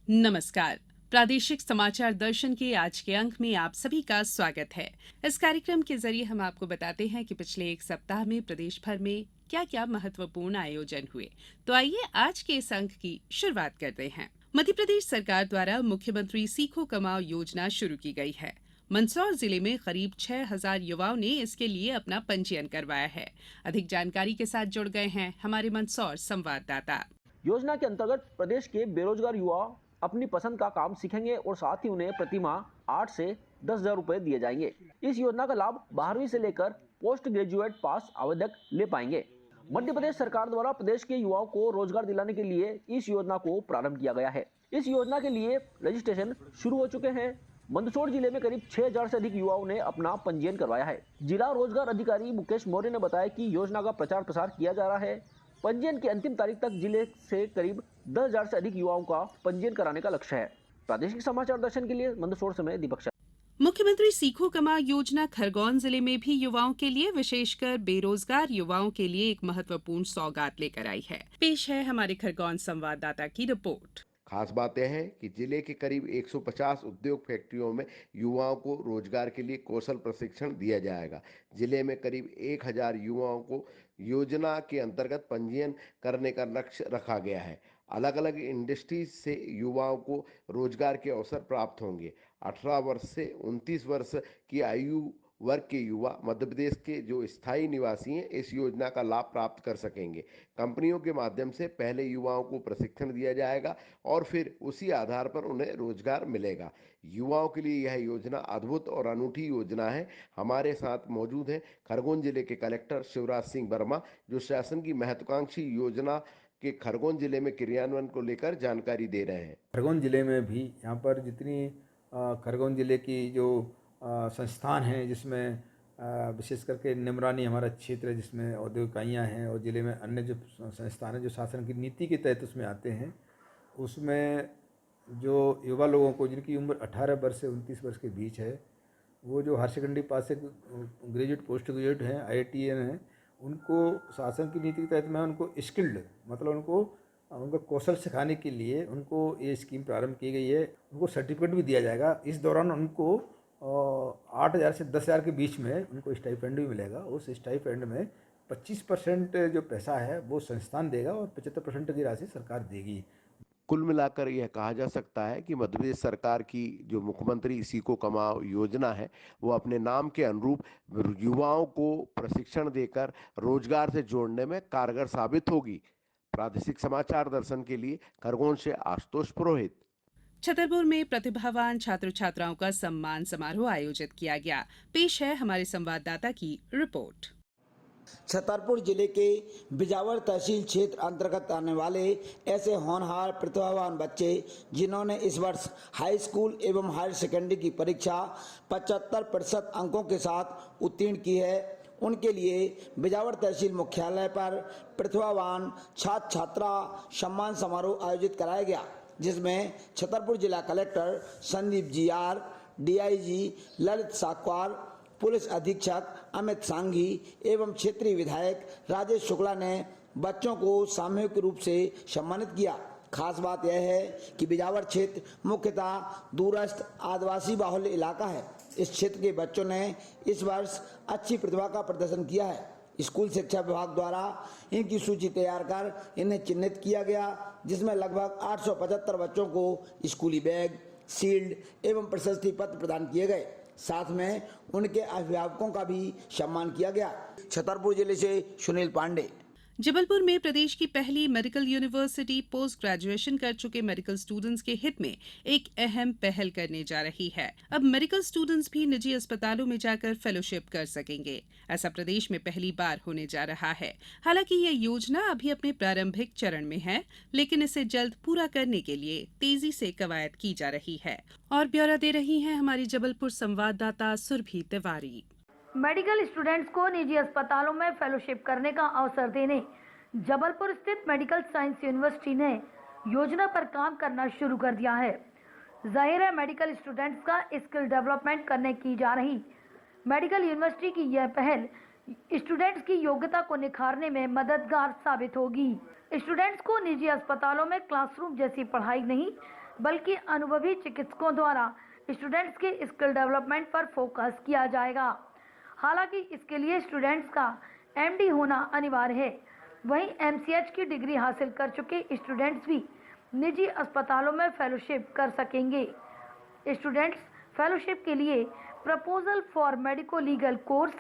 नमस्कार। प्रादेशिक समाचार दर्शन के आज के अंक में आप सभी का स्वागत है। इस कार्यक्रम के जरिए हम आपको बताते हैं कि पिछले एक सप्ताह में प्रदेश भर में क्या क्या महत्वपूर्ण आयोजन हुए। तो आइए आज के इस अंक की शुरुआत करते हैं। मध्य प्रदेश सरकार द्वारा मुख्यमंत्री सीखो कमाओ योजना शुरू की गई है। मंदसौर जिले में करीब 6,000 युवाओं ने इसके लिए अपना पंजीयन करवाया है। अधिक जानकारी के साथ जुड़ गए हैं हमारे मंदसौर संवाददाता। योजना के अंतर्गत प्रदेश के बेरोजगार युवा अपनी पसंद का काम सीखेंगे और साथ ही उन्हें प्रति माह 8 से 10,000 रुपए दिए जाएंगे। इस योजना का लाभ 12वीं से लेकर पोस्ट ग्रेजुएट पास आवेदक ले पाएंगे। मध्य प्रदेश सरकार द्वारा प्रदेश के युवाओं को रोजगार दिलाने के लिए इस योजना को प्रारंभ किया गया है। इस योजना के लिए रजिस्ट्रेशन शुरू हो चुके हैं। मंदसौर जिले में करीब 6,000 से अधिक युवाओं ने अपना पंजीयन करवाया है। जिला रोजगार अधिकारी मुकेश मौर्य ने बताया कि योजना का प्रचार प्रसार किया जा रहा है। पंजीयन की अंतिम तारीख तक जिले से करीब 10,000 से अधिक युवाओं का पंजीयन कराने का लक्ष्य है। प्रादेशिक समाचार दर्शन के लिए मंदसौर से दीपक शर्मा। मुख्यमंत्री सीखो कमा योजना खरगोन जिले में भी युवाओं के लिए, विशेषकर बेरोजगार युवाओं के लिए एक महत्वपूर्ण सौगात लेकर आई है। पेश है हमारे खरगोन संवाददाता की रिपोर्ट। खास बात यह है कि जिले के करीब 150 उद्योग फैक्ट्रियों में युवाओं को रोजगार के लिए कौशल प्रशिक्षण दिया जाएगा। जिले में करीब 1,000 युवाओं को योजना के अंतर्गत पंजीयन करने का लक्ष्य रखा गया है। अलग अलग इंडस्ट्रीज से युवाओं को रोजगार के अवसर प्राप्त होंगे। 18 वर्ष से 29 वर्ष की आयु वर्ग के युवा मध्य प्रदेश के जो स्थायी निवासी हैं इस योजना का लाभ प्राप्त कर सकेंगे। कंपनियों के माध्यम से पहले युवाओं को प्रशिक्षण दिया जाएगा और फिर उसी आधार पर उन्हें रोजगार मिलेगा। युवाओं के लिए यह योजना अद्भुत और अनूठी योजना है। हमारे साथ मौजूद हैं खरगोन जिले के कलेक्टर शिवराज सिंह वर्मा, जो शासन की महत्वाकांक्षी योजना के खरगोन जिले में क्रियान्वयन को लेकर जानकारी दे रहे हैं। खरगोन जिले में भी यहाँ पर जितनी खरगोन जिले की जो संस्थान हैं, जिसमें विशेष करके निमरानी हमारा क्षेत्र है जिसमें औद्योगिक इकाइयाँ हैं, और ज़िले में अन्य जो संस्थान हैं जो शासन की नीति के तहत उसमें आते हैं, उसमें जो युवा लोगों को जिनकी उम्र 18 वर्ष से 29 वर्ष के बीच है, वो जो हायर सेकेंडरी पास से ग्रेजुएट पोस्ट ग्रेजुएट हैं, IITN हैं, उनको शासन की नीति के तहत में उनको स्किल्ड मतलब उनको कौशल सिखाने के लिए उनको ये स्कीम प्रारंभ की गई है। उनको सर्टिफिकेट भी दिया जाएगा। इस दौरान उनको 8,000 से 10,000 के बीच में उनको स्टाइपेंड भी मिलेगा। उस स्टाइपेंड में 25% जो पैसा है वो संस्थान देगा और 75% की राशि सरकार देगी। कुल मिलाकर यह कहा जा सकता है कि मध्य प्रदेश सरकार की जो मुख्यमंत्री सीखो कमाओ योजना है वो अपने नाम के अनुरूप युवाओं को प्रशिक्षण देकर रोजगार से जोड़ने में कारगर साबित होगी। प्रादेशिक समाचार दर्शन के लिए खरगोन से आशुतोष पुरोहित। छतरपुर में प्रतिभावान छात्र छात्राओं का सम्मान समारोह आयोजित किया गया। पेश है हमारे संवाददाता की रिपोर्ट। छतरपुर जिले के बिजावर तहसील क्षेत्र अंतर्गत आने वाले ऐसे होनहार प्रतिभावान बच्चे जिन्होंने इस वर्ष हाई स्कूल एवं हायर सेकेंडरी की परीक्षा 75% अंकों के साथ उत्तीर्ण की है, उनके लिए बिजावर तहसील मुख्यालय पर प्रतिभावान छात्र छात्रा सम्मान समारोह आयोजित कराया गया, जिसमें छतरपुर जिला collector Sandeep GR, DIG Lalit Sakwar, police अधीक्षक अमित सांघी एवं क्षेत्रीय विधायक राजेश शुक्ला ने बच्चों को सामूहिक रूप से सम्मानित किया। खास बात यह है कि बिजावर क्षेत्र मुख्यतः दूरस्थ आदिवासी बाहुल्य इलाका है। इस क्षेत्र के बच्चों ने इस वर्ष अच्छी प्रतिभा का प्रदर्शन किया है। स्कूल शिक्षा विभाग द्वारा इनकी सूची तैयार कर इन्हें चिन्हित किया गया, जिसमें लगभग 875 बच्चों को स्कूली बैग, शील्ड एवं प्रशस्ति पत्र प्रदान किए गए। साथ में उनके अभिभावकों का भी सम्मान किया गया। छतरपुर जिले से सुनील पांडे। जबलपुर में प्रदेश की पहली मेडिकल यूनिवर्सिटी पोस्ट ग्रेजुएशन कर चुके मेडिकल स्टूडेंट्स के हित में एक अहम पहल करने जा रही है। अब मेडिकल स्टूडेंट्स भी निजी अस्पतालों में जाकर फेलोशिप कर सकेंगे। ऐसा प्रदेश में पहली बार होने जा रहा है। हालांकि यह योजना अभी अपने प्रारंभिक चरण में है, लेकिन इसे जल्द पूरा करने के लिए तेजी से कवायद की जा रही है। और ब्यौरा दे रही है हमारी जबलपुर संवाददाता सुरभि तिवारी। मेडिकल स्टूडेंट्स को निजी अस्पतालों में फेलोशिप करने का अवसर देने जबलपुर स्थित मेडिकल साइंस यूनिवर्सिटी ने योजना पर काम करना शुरू कर दिया है। जाहिर है, मेडिकल स्टूडेंट्स का स्किल डेवलपमेंट करने की जा रही मेडिकल यूनिवर्सिटी की यह पहल स्टूडेंट्स की योग्यता को निखारने में मददगार साबित होगी। स्टूडेंट्स को निजी अस्पतालों में क्लासरूम जैसी पढ़ाई नहीं बल्कि अनुभवी चिकित्सकों द्वारा स्टूडेंट्स के स्किल डेवलपमेंट पर फोकस किया जाएगा। हालांकि इसके लिए स्टूडेंट्स का एमडी होना अनिवार्य है। वहीं एमसीएच की डिग्री हासिल कर चुके स्टूडेंट्स भी निजी अस्पतालों में फेलोशिप कर सकेंगे। स्टूडेंट्स फेलोशिप के लिए proposal for medico legal course,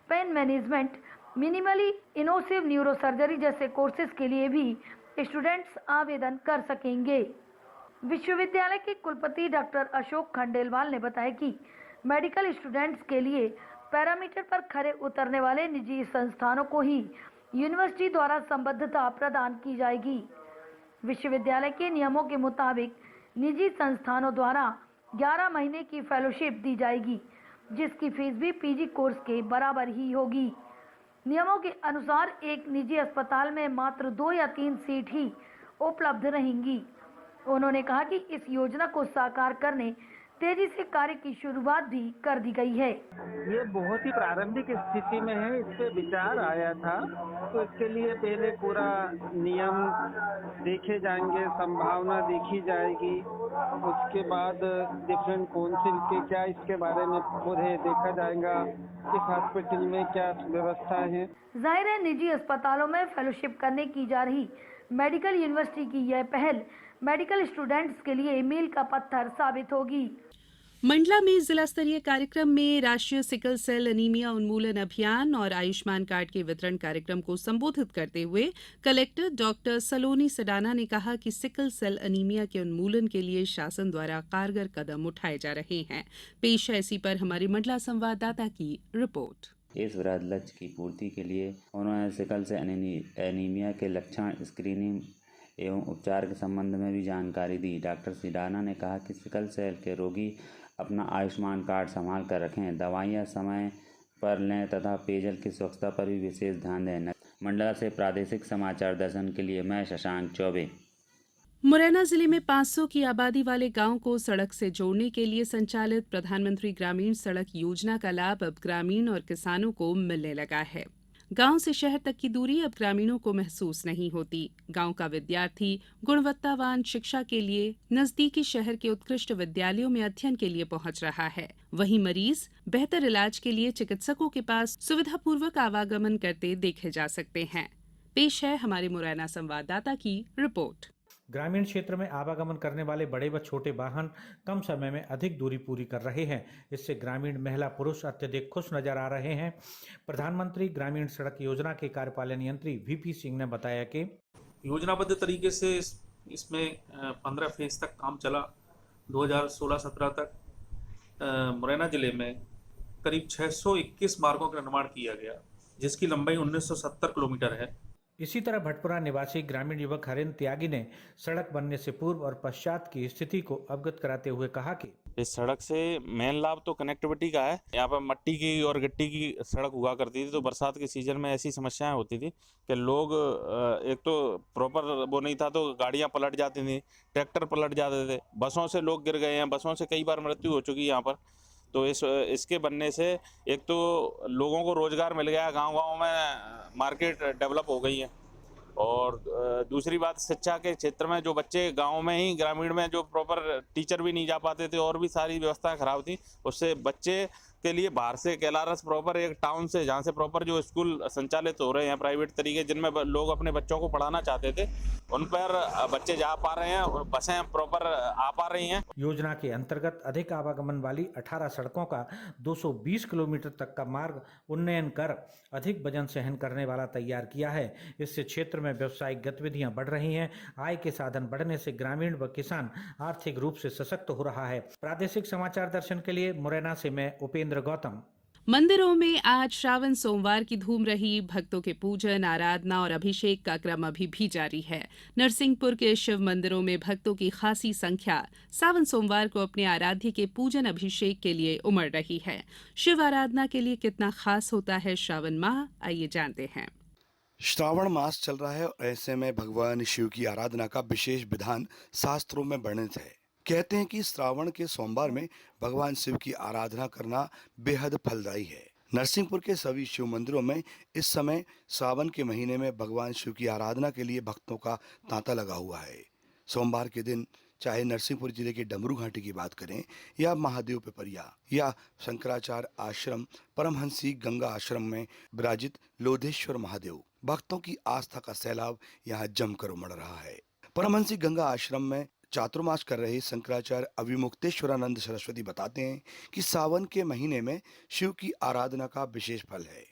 pain management, minimally invasive neurosurgery जैसे कोर्सेज के लिए भी स्टूडेंट्स आवेदन कर सकेंगे। विश्वविद्यालय के कुलपति डॉक्टर अशोक खंडेलवाल ने बताया कि मेडिकल स्टूडेंट्स के लिए पैरामीटर पर खरे उतरने वाले निजी संस्थानों को ही यूनिवर्सिटी द्वारा संबद्धता प्रदान की जाएगी। विश्वविद्यालय के नियमों के मुताबिक निजी संस्थानों द्वारा 11 महीने की फेलोशिप दी जाएगी, जिसकी फीस भी पीजी कोर्स के बराबर ही होगी। नियमों के अनुसार एक निजी अस्पताल में मात्र 2 या 3 सीट ही उपलब्ध रहेंगी। उन्होंने कहा कि इस योजना को साकार करने तेजी से कार्य की शुरुआत भी कर दी गई है। ये बहुत ही प्रारंभिक स्थिति में है, इस पे विचार आया था, तो इसके लिए पहले पूरा नियम देखे जाएंगे, संभावना देखी जाएगी, उसके बाद डिफरेंट काउंसिल के क्या इसके बारे में पूरे देखा जाएगा, इस हॉस्पिटल में क्या व्यवस्था है। जाहिर है निजी अस्पतालों में फेलोशिप करने की जा रही मेडिकल यूनिवर्सिटी की यह पहल मेडिकल स्टूडेंट्स के लिए मील का पत्थर साबित होगी। मंडला में जिला स्तरीय कार्यक्रम में राष्ट्रीय सिकल सेल अनीमिया उन्मूलन अभियान और आयुष्मान कार्ड के वितरण कार्यक्रम को संबोधित करते हुए कलेक्टर डॉक्टर सलोनी सडाना ने कहा कि सिकल सेल अनीमिया के उन्मूलन के लिए शासन द्वारा कारगर कदम उठाए जा रहे हैं। पेश है इसी पर हमारे मंडला संवाददाता की रिपोर्ट। इस वृहद लक्ष्य की पूर्ति के लिए उन्होंने सिकल सेल एनीमिया के लक्षण, स्क्रीनिंग एवं उपचार के संबंध में भी जानकारी दी। डॉक्टर सिडाना ने कहा कि सिकल सेल के रोगी अपना आयुष्मान कार्ड संभाल कर रखें, दवाइयाँ समय पर लें तथा पेयजल की स्वच्छता पर भी विशेष ध्यान दें। मंडला से प्रादेशिक समाचार दर्शन के लिए मैं शशांक चौबे। मुरैना जिले में 500 की आबादी वाले गांव को सड़क से जोड़ने के लिए संचालित प्रधानमंत्री ग्रामीण सड़क योजना का लाभ अब ग्रामीण और किसानों को मिलने लगा है। गांव से शहर तक की दूरी अब ग्रामीणों को महसूस नहीं होती। गांव का विद्यार्थी गुणवत्तावान शिक्षा के लिए नजदीकी शहर के उत्कृष्ट विद्यालयों में अध्ययन के लिए पहुंच रहा है। वहीं मरीज बेहतर इलाज के लिए चिकित्सकों के पास सुविधापूर्वक आवागमन करते देखे जा सकते हैं। पेश है हमारे मुरैना संवाददाता की रिपोर्ट। ग्रामीण क्षेत्र में आवागमन करने वाले बड़े व छोटे वाहन कम समय में अधिक दूरी पूरी कर रहे हैं। इससे ग्रामीण महिला पुरुष अत्यधिक खुश नजर आ रहे हैं। प्रधानमंत्री ग्रामीण सड़क योजना के कार्यपालन यंत्री वीपी सिंह ने बताया कि योजनाबद्ध तरीके से इसमें 15 फेज तक काम चला। 2016-17 तक मुरैना जिले में करीब 621 मार्गों का निर्माण किया गया, जिसकी लंबाई 1970 किलोमीटर है। इसी तरह भटपुरा निवासी ग्रामीण युवक हरेंद्र त्यागी ने सड़क बनने से पूर्व और पश्चात की स्थिति को अवगत कराते हुए कहा कि इस सड़क से मेन लाभ तो कनेक्टिविटी का है। यहाँ पर मट्टी की और गिट्टी की सड़क हुआ करती थी, तो बरसात के सीजन में ऐसी समस्याएं होती थी कि लोग एक तो प्रॉपर वो नहीं था, तो गाड़ियाँ पलट जाती थी, ट्रैक्टर पलट जाते थे, बसों से लोग गिर गए हैं, बसों से कई बार मृत्यु हो चुकी है यहाँ पर। तो इसके बनने से एक तो लोगों को रोजगार मिल गया, गांव-गांव में मार्केट डेवलप हो गई है, और दूसरी बात शिक्षा के क्षेत्र में जो बच्चे गांव में ही ग्रामीण में जो प्रॉपर टीचर भी नहीं जा पाते थे और भी सारी व्यवस्थाएं खराब थी, उससे बच्चे के लिए बाहर से कैलारस प्रॉपर एक टाउन से जहां से प्रॉपर जो स्कूल संचालित हो रहे हैं प्राइवेट तरीके, जिनमें लोग अपने बच्चों को पढ़ाना चाहते थे, उन पर बच्चे जा पा रहे हैं और बसें प्रॉपर आ पा रही हैं। योजना के अंतर्गत अधिक आवागमन वाली 18 सड़कों का 220 किलोमीटर तक का मार्ग उन्नयन कर अधिक वजन सहन करने वाला तैयार किया है। इससे क्षेत्र में व्यावसायिक गतिविधियां बढ़ रही हैं। आय के साधन बढ़ने से ग्रामीण व किसान आर्थिक रूप से सशक्त हो रहा है। प्रादेशिक समाचार दर्शन के लिए मुरैना से मैं उपेंद्र गौतम। मंदिरों में आज श्रावण सोमवार की धूम रही। भक्तों के पूजन, आराधना और अभिषेक का क्रम अभी भी जारी है। नरसिंहपुर के शिव मंदिरों में भक्तों की खासी संख्या सावन सोमवार को अपने आराध्य के पूजन अभिषेक के लिए उमड़ रही है। शिव आराधना के लिए कितना खास होता है श्रावण माह, आइए जानते हैं। श्रावण मास चल रहा है और ऐसे में भगवान शिव की आराधना का विशेष विधान शास्त्रों में वर्णित है। कहते हैं कि श्रावण के सोमवार में भगवान शिव की आराधना करना बेहद फलदायी है। नरसिंहपुर के सभी शिव मंदिरों में इस समय सावन के महीने में भगवान शिव की आराधना के लिए भक्तों का तांता लगा हुआ है। सोमवार के दिन चाहे नरसिंहपुर जिले के डमरू घाटी की बात करें या महादेव पिपरिया या शंकराचार्य आश्रम परमहंसी गंगा आश्रम में विराजित लोधेश्वर महादेव, भक्तों की आस्था का सैलाब यहाँ जमकर उमड़ रहा है। परमहंसी गंगा आश्रम में चातुर्मास कर रहे शंकराचार्य अविमुक्तेश्वरानंद सरस्वती बताते हैं कि सावन के महीने में शिव की आराधना का विशेष फल है।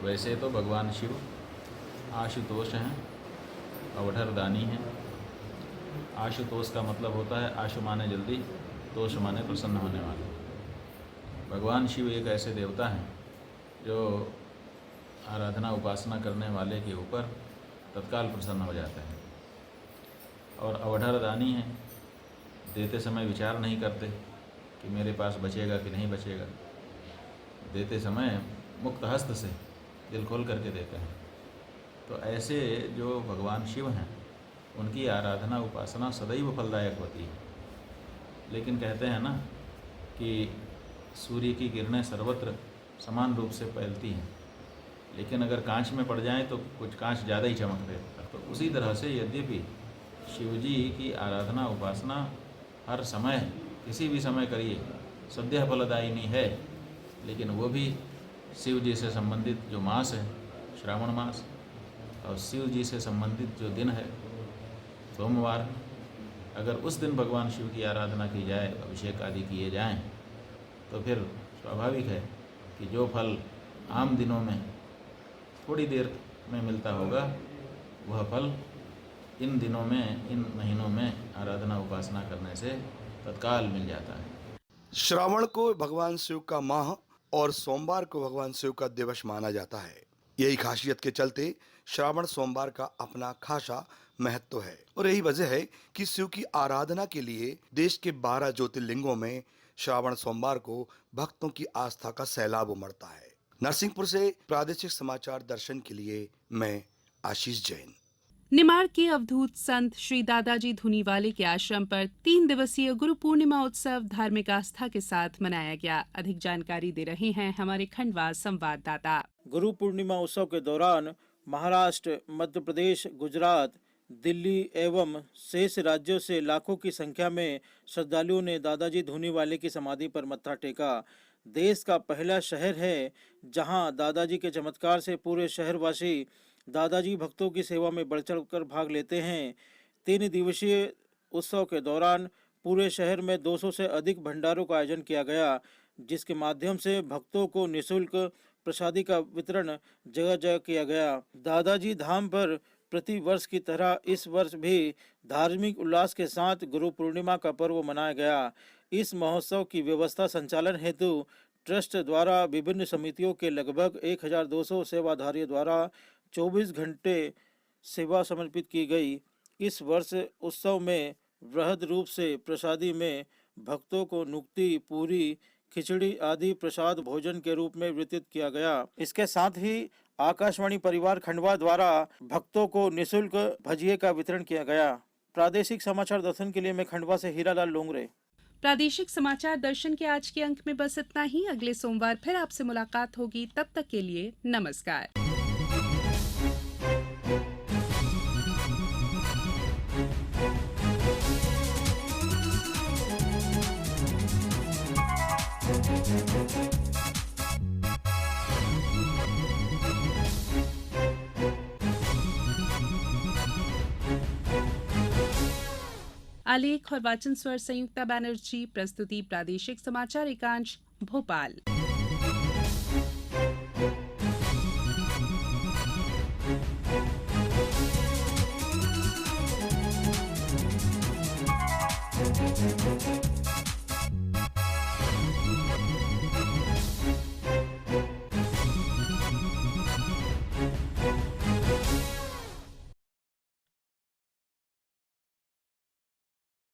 वैसे तो भगवान शिव आशुतोष हैं, अवधरदानी हैं। आशुतोष का मतलब होता है आशु माने जल्दी, तोष माने प्रसन्न होने वाले। भगवान शिव एक ऐसे देवता हैं जो आराधना उपासना करने वाले के ऊपर तत्काल प्रसन्न हो जाते हैं। और अवधरदानी हैं, देते समय विचार नहीं करते कि मेरे पास बचेगा कि नहीं बचेगा। देते समय मुक्त हस्त से दिल खोल करके देते हैं। तो ऐसे जो भगवान शिव हैं उनकी आराधना उपासना सदैव फलदायक होती है। लेकिन कहते हैं ना कि सूर्य की किरणें सर्वत्र समान रूप से फैलती हैं, लेकिन अगर कांच में पड़ जाएं तो कुछ कांच ज़्यादा ही चमक देता है। तो उसी तरह से यद्यपि शिवजी की आराधना उपासना हर समय किसी भी समय करिए सद्य फलदायिनी है, लेकिन वो भी शिव जी से संबंधित जो मास है श्रावण मास, और शिव जी से संबंधित जो दिन है सोमवार, अगर उस दिन भगवान शिव की आराधना की जाए, अभिषेक आदि किए जाएं, तो फिर स्वाभाविक है कि जो फल आम दिनों में थोड़ी देर में मिलता होगा वह फल इन दिनों में, इन महीनों में आराधना उपासना करने से तत्काल मिल जाता है। श्रावण को भगवान शिव का माह और सोमवार को भगवान शिव का दिवस माना जाता है। यही खासियत के चलते श्रावण सोमवार का अपना खासा महत्व है और यही वजह है कि शिव की आराधना के लिए देश के 12 ज्योतिर्लिंगों में श्रावण सोमवार को भक्तों की आस्था का सैलाब उमड़ता है। नरसिंहपुर से प्रादेशिक समाचार दर्शन के लिए मैं आशीष जैन। निमाड़ के अवधूत संत श्री दादाजी धुनीवाले के आश्रम पर 3 दिवसीय गुरु पूर्णिमा उत्सव धार्मिक आस्था के साथ मनाया गया। अधिक जानकारी दे रहे हैं हमारे खंडवा संवाददाता। गुरु पूर्णिमा उत्सव के दौरान महाराष्ट्र, मध्य प्रदेश, गुजरात, दिल्ली एवं शेष राज्यों से लाखों की संख्या में श्रद्धालुओं ने दादाजी धुनीवाले की समाधि पर मत्था टेका। देश का पहला शहर है जहां दादाजी के चमत्कार से पूरे शहरवासी दादाजी भक्तों की सेवा में बढ़ चढ़ कर भाग लेते हैं। 3 दिवसीय उत्सव के दौरान पूरे शहर में 200 से अधिक भंडारों का आयोजन किया गया, जिसके माध्यम से भक्तों को निःशुल्क प्रसादी का वितरण जगह जगह किया गया। दादाजी धाम पर प्रति वर्ष की तरह इस वर्ष भी धार्मिक उल्लास के साथ गुरु पूर्णिमा का पर्व मनाया गया। इस महोत्सव की व्यवस्था संचालन हेतु ट्रस्ट द्वारा विभिन्न समितियों के लगभग 1200 सेवाधारियों द्वारा 24 घंटे सेवा समर्पित की गई। इस वर्ष उत्सव में वृहद रूप से प्रसादी में भक्तों को नुक्ति, पूरी, खिचड़ी आदि प्रसाद भोजन के रूप में वितरित किया गया। इसके साथ ही आकाशवाणी परिवार खंडवा द्वारा भक्तों को निःशुल्क भजिए का वितरण किया गया। प्रादेशिक समाचार दर्शन के लिए मैं खंडवा से हीरालाल लोंगरे। प्रादेशिक समाचार दर्शन के आज के अंक में बस इतना ही। अगले सोमवार फिर आपसे मुलाकात होगी। तब तक के लिए नमस्कार। आलेख और वाचन स्वर संयुक्ता बैनर्जी। प्रस्तुति प्रादेशिक समाचार एकांश भोपाल।